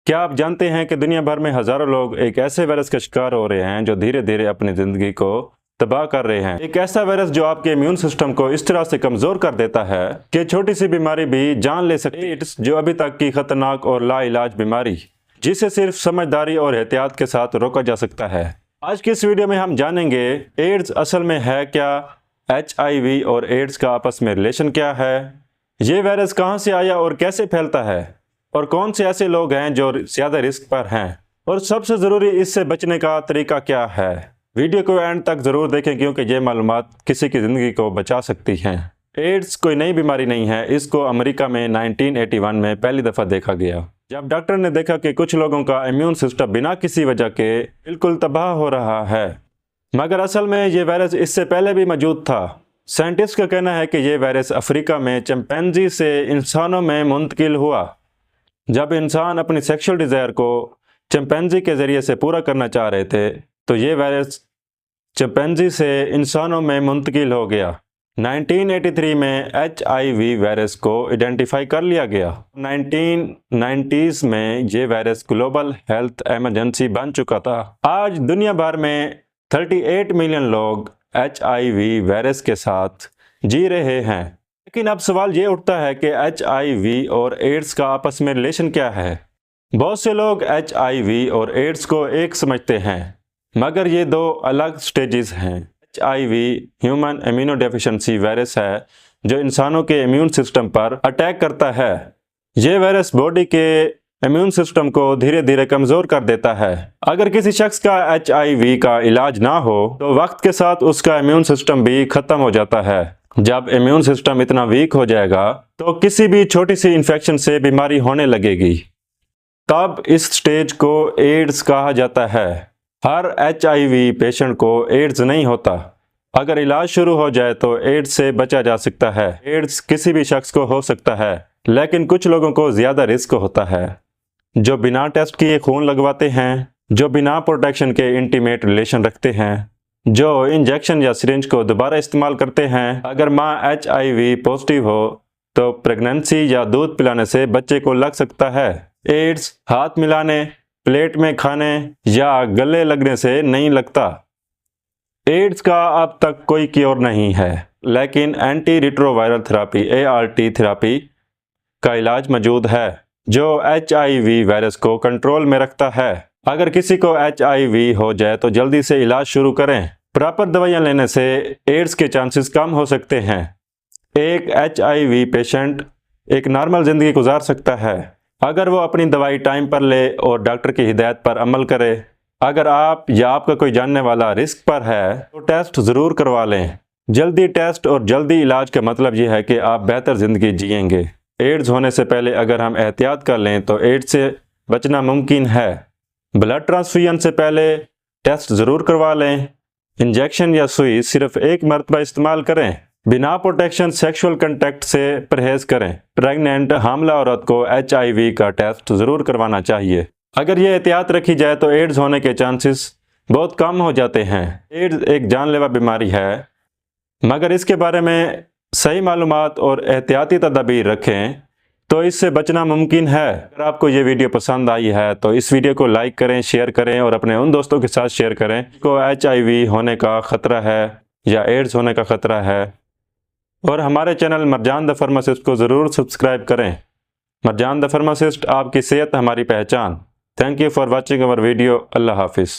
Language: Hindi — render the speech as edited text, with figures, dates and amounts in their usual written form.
क्या आप जानते हैं कि दुनिया भर में हजारों लोग एक ऐसे वायरस का शिकार हो रहे हैं जो धीरे धीरे अपनी जिंदगी को तबाह कर रहे हैं। एक ऐसा वायरस जो आपके इम्यून सिस्टम को इस तरह से कमजोर कर देता है कि छोटी सी बीमारी भी जान ले सकती है। एड्स, जो अभी तक की खतरनाक और लाइलाज बीमारी जिसे सिर्फ समझदारी और एहतियात के साथ रोका जा सकता है। आज की इस वीडियो में हम जानेंगे एड्स असल में है क्या, HIV और एड्स का आपस में रिलेशन क्या है, ये वायरस कहां से आया और कैसे फैलता है, और कौन से ऐसे लोग हैं जो ज्यादा रिस्क पर हैं, और सबसे जरूरी इससे बचने का तरीका क्या है। वीडियो को एंड तक जरूर देखें क्योंकि ये मालूमात किसी की जिंदगी को बचा सकती हैं। एड्स कोई नई बीमारी नहीं है। इसको अमेरिका में 1981 में पहली दफा देखा गया जब डॉक्टर ने देखा कि कुछ लोगों का इम्यून सिस्टम बिना किसी वजह के बिल्कुल तबाह हो रहा है। मगर असल में ये वायरस इससे पहले भी मौजूद था। साइंटिस्ट का कहना है कि ये वायरस अफ्रीका में चिंपैंजी से इंसानों में मुंतकिल हुआ। जब इंसान अपनी सेक्सुअल डिज़ायर को चिंपैंजी के ज़रिए से पूरा करना चाह रहे थे तो ये वायरस चिंपैंजी से इंसानों में मुंतकिल हो गया। 1983 में HIV वायरस को आइडेंटिफाई कर लिया गया। 1990s में ये वायरस ग्लोबल हेल्थ इमरजेंसी बन चुका था। आज दुनिया भर में 38 मिलियन लोग HIV वायरस के साथ जी रहे हैं। लेकिन अब सवाल ये उठता है कि HIV और एड्स का आपस में रिलेशन क्या है। बहुत से लोग HIV और एड्स को एक समझते हैं, मगर ये दो अलग स्टेजेस हैं। HIV ह्यूमन इम्यूनोडेफिशिएंसी वायरस है जो इंसानों के इम्यून सिस्टम पर अटैक करता है। ये वायरस बॉडी के इम्यून सिस्टम को धीरे धीरे कमजोर कर देता है। अगर किसी शख्स का HIV का इलाज ना हो तो वक्त के साथ उसका इम्यून सिस्टम भी खत्म हो जाता है। जब इम्यून सिस्टम इतना वीक हो जाएगा तो किसी भी छोटी सी इन्फेक्शन से बीमारी होने लगेगी। तब इस स्टेज को एड्स कहा जाता है। हर HIV पेशेंट को एड्स नहीं होता। अगर इलाज शुरू हो जाए तो एड्स से बचा जा सकता है। एड्स किसी भी शख्स को हो सकता है, लेकिन कुछ लोगों को ज्यादा रिस्क होता है। जो बिना टेस्ट किए खून लगवाते हैं, जो बिना प्रोटेक्शन के इंटीमेट रिलेशन रखते हैं, जो इंजेक्शन या सिरिंज को दोबारा इस्तेमाल करते हैं। अगर माँ HIV पॉजिटिव हो तो प्रेगनेंसी या दूध पिलाने से बच्चे को लग सकता है। एड्स हाथ मिलाने, प्लेट में खाने या गले लगने से नहीं लगता। एड्स का अब तक कोई क्योर नहीं है, लेकिन anti retroviral therapy ART therapy का इलाज मौजूद है जो HIV वायरस को कंट्रोल में रखता है। अगर किसी को HIV हो जाए तो जल्दी से इलाज शुरू करें। प्रॉपर दवाइयां लेने से एड्स के चांसेस कम हो सकते हैं। एक HIV पेशेंट एक नॉर्मल जिंदगी गुजार सकता है अगर वो अपनी दवाई टाइम पर ले और डॉक्टर की हिदायत पर अमल करे। अगर आप या आपका कोई जानने वाला रिस्क पर है तो टेस्ट ज़रूर करवा लें। जल्दी टेस्ट और जल्दी इलाज का मतलब ये है कि आप बेहतर ज़िंदगी जिएंगे। एड्स होने से पहले अगर हम एहतियात कर लें तो एड्स से बचना मुमकिन है। ब्लड ट्रांसफ्यूजन से पहले टेस्ट ज़रूर करवा लें। इंजेक्शन या सुई सिर्फ एक मरतबा इस्तेमाल करें। बिना प्रोटेक्शन सेक्सुअल कंटेक्ट से परहेज करें। प्रेग्नेंट हामला औरत को HIV का टेस्ट ज़रूर करवाना चाहिए। अगर ये एहतियात रखी जाए तो एड्स होने के चांसेस बहुत कम हो जाते हैं। एड्स एक जानलेवा बीमारी है, मगर इसके बारे में सही मालूमात और एहतियाती तदाबीर रखें तो इससे बचना मुमकिन है। अगर आपको ये वीडियो पसंद आई है तो इस वीडियो को लाइक करें, शेयर करें और अपने उन दोस्तों के साथ शेयर करें को HIV होने का ख़तरा है या एड्स होने का ख़तरा है। और हमारे चैनल मरजान द फार्मासिस्ट को ज़रूर सब्सक्राइब करें। मरजान द फार्मासिस्ट, आपकी सेहत हमारी पहचान। Thank you for watching our video. अल्लाह हाफिज़।